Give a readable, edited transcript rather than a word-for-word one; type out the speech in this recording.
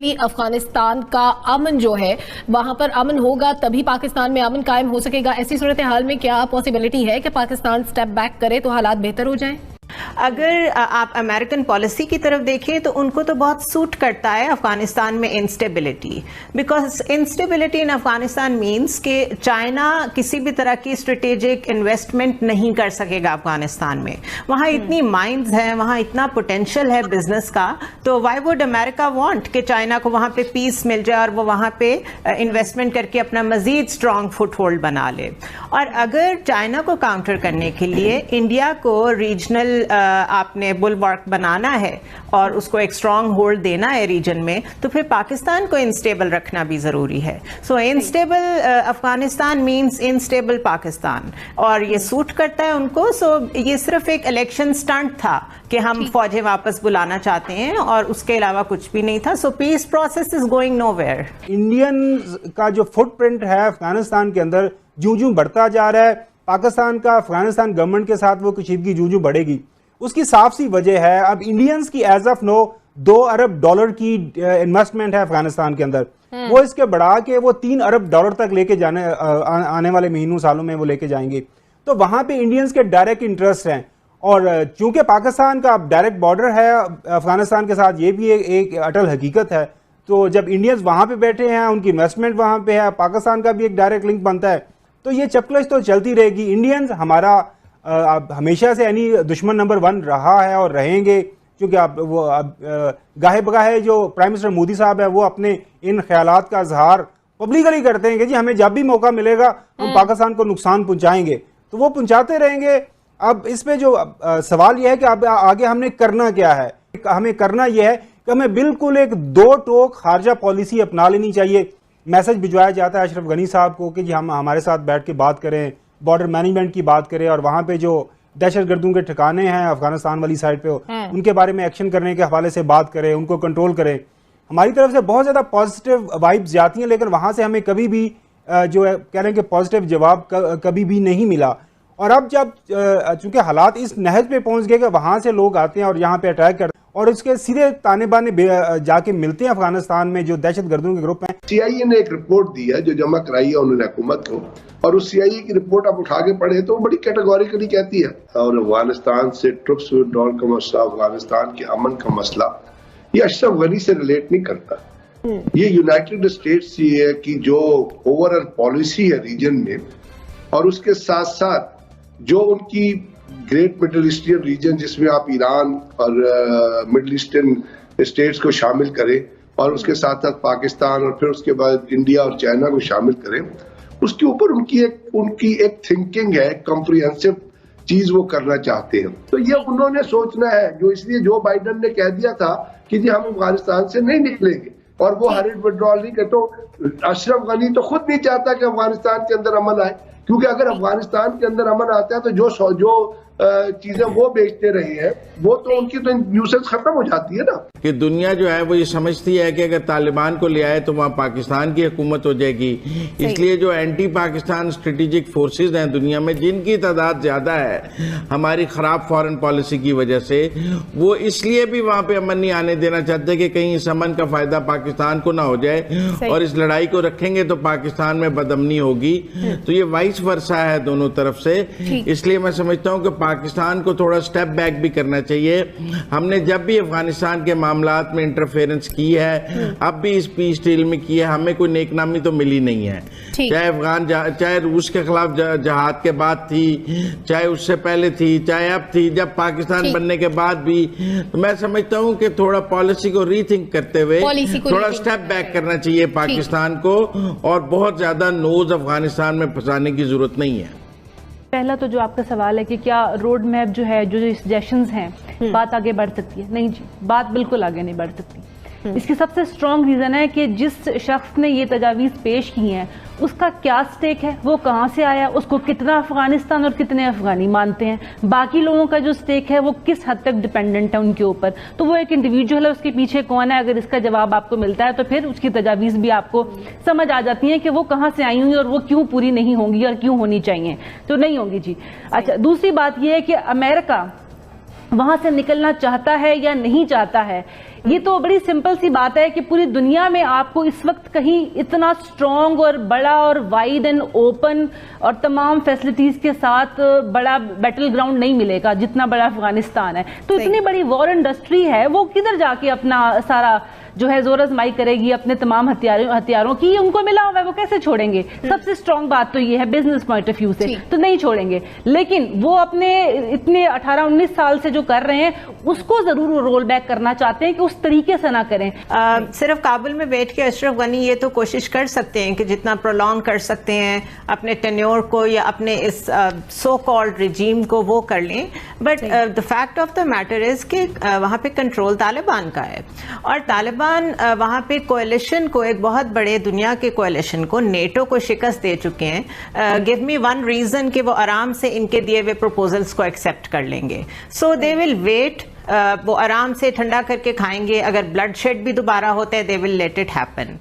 अफगानिस्तान का अमन जो है वहां पर अमन होगा तभी पाकिस्तान में अमन कायम हो सकेगा। ऐसी सूरत हाल में क्या पॉसिबिलिटी है कि पाकिस्तान स्टेप बैक करे तो हालात बेहतर हो जाएं? अगर आप अमेरिकन पॉलिसी की तरफ देखें तो उनको तो बहुत सूट करता है अफगानिस्तान में instability, because instability in Afghanistan means कि चाइना किसी भी तरह की स्ट्रेटेजिक इन्वेस्टमेंट नहीं कर सकेगा अफगानिस्तान में। वहाँ इतनी माइंस हैं, वहाँ इतना पोटेंशियल है बिजनेस का, तो वाई वुड अमेरिका वांट कि चाइना को वहाँ पे पीस मिल जाए और वो वहाँ पे इन्वेस्टमेंट करके अपना मजीद स्ट्रॉन्ग फुटहोल्ड बना ले। और अगर चाइना को काउंटर करने के लिए इंडिया को रीजनल आपने बुलवार्क बनाना है और उसको एक स्ट्रॉन्ग होल्ड देना है रीजन में, तो फिर पाकिस्तान को इनस्टेबल रखना भी जरूरी है। So unstable Afghanistan means unstable Pakistan, और ये सूट करता है उनको। सो ये सिर्फ एक इलेक्शन स्टंट था कि हम फौजें वापस बुलाना चाहते हैं और उसके अलावा कुछ भी नहीं था। So peace process is going nowhere. Indian का जो फुटप्रिंट है अफगानिस्तान के अंदर जूं बढ़ता जा रहा है, पाकिस्तान का अफगानिस्तान गवर्नमेंट के साथ वो कशीदगी जूं बढ़ेगी, उसकी साफ सी वजह है अब इंडियंस की एज ऑफ नो $2 अरब की इन्वेस्टमेंट है अफगानिस्तान के अंदर। वो इसके बढ़ा के वो $3 अरब तक लेके जाने आने वाले महीनों सालों में वो लेके जाएंगे। तो वहां पे इंडियंस के डायरेक्ट इंटरेस्ट हैं, और चूंकि पाकिस्तान का डायरेक्ट बॉर्डर है अफगानिस्तान के साथ, ये भी एक अटल हकीकत है। तो जब इंडियंस वहां पे बैठे हैं, उनकी इन्वेस्टमेंट वहां पे है, पाकिस्तान का भी एक डायरेक्ट लिंक बनता है, तो ये चपकलश तो चलती रहेगी। इंडियंस हमारा हमेशा से यानी दुश्मन नंबर 1 रहा है और रहेंगे, क्योंकि गाहे बगाहे जो प्राइम मिनिस्टर मोदी साहब है वो अपने इन ख्यालात का इजहार पब्लिकली करते हैं कि जी हमें जब भी मौका मिलेगा हम पाकिस्तान को नुकसान पहुंचाएंगे, तो वो पहुंचाते रहेंगे। अब इस पे जो सवाल यह है कि अब आगे हमने करना क्या है। हमें करना यह है कि हमें बिल्कुल एक 2 टोक खारजा पॉलिसी अपना लेनी चाहिए। मैसेज भिजवाया जाता है अशरफ गनी साहब को कि जी हम हमारे साथ बैठ के बात करें, बॉर्डर मैनेजमेंट की बात करें, और वहां पे जो दहशतगर्दों के ठिकाने हैं अफगानिस्तान वाली साइड पे उनके बारे में एक्शन करने के हवाले से बात करें, उनको कंट्रोल करें। हमारी तरफ से बहुत ज्यादा पॉजिटिव वाइब्स जाती हैं, लेकिन वहां से हमें कभी भी जो है कह रहे हैं कि पॉजिटिव जवाब कभी भी नहीं मिला। और अब जब चूंकि हालात इस नहज पे पहुंच गए कि वहां से लोग आते हैं और यहाँ पे अटैक करते हैं और उसके सीधे ताने बाने जाके मिलते हैं अफगानिस्तान में जो दहशतगर्दों के ग्रुप हैं। CIA ने एक रिपोर्ट दी है जो जमा कराई है उन्होंने हुकूमत को, और उस CIA की रिपोर्ट आप उठा के पढ़े तो बड़ी कैटेगोरिकली कहती है, और अफगानिस्तान से ट्रुप्स विड्रॉल का मसला, अफगानिस्तान के अमन का मसला, ये अशरफ गनी से रिलेट नहीं करता। ये यूनाइटेड स्टेट्स की जो ओवरऑल पॉलिसी है रीजन में, और उसके साथ साथ जो उनकी ग्रेट मिडिल ईस्टर्न रीजन जिसमें आप ईरान और मिडिल ईस्टर्न स्टेट्स को शामिल करें, और उसके साथ साथ पाकिस्तान, और फिर उसके बाद इंडिया और चाइना को शामिल करें, उसके ऊपर उनकी एक थिंकिंग है, कॉम्प्रिहेंसिव चीज वो करना चाहते हैं। तो ये उन्होंने सोचना है, जो इसलिए जो बाइडेन ने कह दिया था कि जी हम अफगानिस्तान से नहीं निकलेंगे और वो हरिड विड्रॉल नहीं करते। तो अशरफ गनी तो खुद नहीं चाहता कि अफगानिस्तान के अंदर अमन आए, क्योंकि अगर अफगानिस्तान के अंदर अमन आता है तो जो चीजें वो बेचते रहे हैं वो तो उनकी तो न्यूसेंस खत्म हो जाती है ना। कि दुनिया जो है वो ये समझती है कि अगर तालिबान को ले आए तो वहाँ पाकिस्तान की हुकूमत हो जाएगी, इसलिए जो एंटी पाकिस्तान स्ट्रेटेजिक फोर्सेज हैं दुनिया में, जिनकी तादाद ज्यादा है हमारी खराब फॉरेन पॉलिसी की वजह से, वो इसलिए भी वहाँ पे अमन नहीं आने देना चाहते कि कहीं इस अमन का फायदा पाकिस्तान को ना हो जाए, और इस लड़ाई को रखेंगे तो पाकिस्तान में बदअमनी होगी। तो ये वाइस वर्सा है दोनों तरफ से। इसलिए मैं समझता हूँ कि पाकिस्तान को थोड़ा स्टेप बैक भी करना चाहिए। हमने जब भी अफगानिस्तान के मामलात में इंटरफेरेंस की है, अब भी इस पीस डील में की है, हमें कोई नेकनामी तो मिली नहीं है। चाहे रूस के खिलाफ जहाद के बाद थी, चाहे उससे पहले थी, चाहे अब थी, जब पाकिस्तान बनने के बाद भी। तो मैं समझता हूँ कि थोड़ा पॉलिसी को रीथिंक करते हुए थोड़ा स्टेप बैक करना चाहिए पाकिस्तान को, और बहुत ज्यादा नोज अफगानिस्तान में फंसाने की जरूरत नहीं है। पहला तो जो आपका सवाल है कि क्या रोड मैप जो है, जो सजेशंस हैं, बात आगे बढ़ सकती है? नहीं जी, बात बिल्कुल आगे नहीं बढ़ सकती। इसकी सबसे स्ट्रॉन्ग रीजन है कि जिस शख्स ने ये तजावीज़ पेश की हैं उसका क्या स्टेक है, वो कहाँ से आया, उसको कितना अफगानिस्तान और कितने अफगानी मानते हैं, बाकी लोगों का जो स्टेक है वो किस हद तक डिपेंडेंट है उनके ऊपर। तो वो एक इंडिविजुअल है, उसके पीछे कौन है, अगर इसका जवाब आपको मिलता है तो फिर उसकी तजावीज़ भी आपको समझ आ जाती हैं कि वो कहाँ से आई हुई और वो क्यों पूरी नहीं होंगी और क्यों होनी चाहिए, तो नहीं होंगी जी। अच्छा, दूसरी बात यह है कि अमेरिका वहां से निकलना चाहता है या नहीं चाहता है। ये तो बड़ी सिंपल सी बात है कि पूरी दुनिया में आपको इस वक्त कहीं इतना स्ट्रॉन्ग और बड़ा और वाइड एंड ओपन और तमाम फैसिलिटीज के साथ बड़ा बैटल ग्राउंड नहीं मिलेगा जितना बड़ा अफगानिस्तान है। तो इतनी बड़ी वॉर इंडस्ट्री है, वो किधर जाके अपना सारा जो है जोर आजमाई करेगी अपने तमाम हथियारों की? उनको मिला हुआ है, वो कैसे छोड़ेंगे? सबसे स्ट्रॉन्ग बात तो ये है बिजनेस पॉइंट ऑफ व्यू से तो नहीं छोड़ेंगे, लेकिन वो अपने इतने 18-19 साल से जो कर रहे हैं उसको जरूर रोल बैक करना चाहते हैं कि उस तरीके से ना करें। सिर्फ काबुल में बैठ के अशरफ गनी ये तो कोशिश कर सकते हैं कि जितना प्रोलॉन्ग कर सकते हैं अपने टेन्योर को या अपने इस सो कॉल्ड रिजीम को वो कर लें, but the fact of the matter is कि वहां पे कंट्रोल तालिबान का है और तालिबान वहां पे कोएलिशन को, एक बहुत बड़े दुनिया के कोएलिशन को, नेटो को शिकस्त दे चुके हैं। गिव मी वन रीजन कि वो आराम से इनके दिए हुए प्रपोजल्स को एक्सेप्ट कर लेंगे। सो दे विल वेट, वो आराम से ठंडा करके खाएंगे। अगर ब्लड शेड भी दोबारा होता है they will let it happen.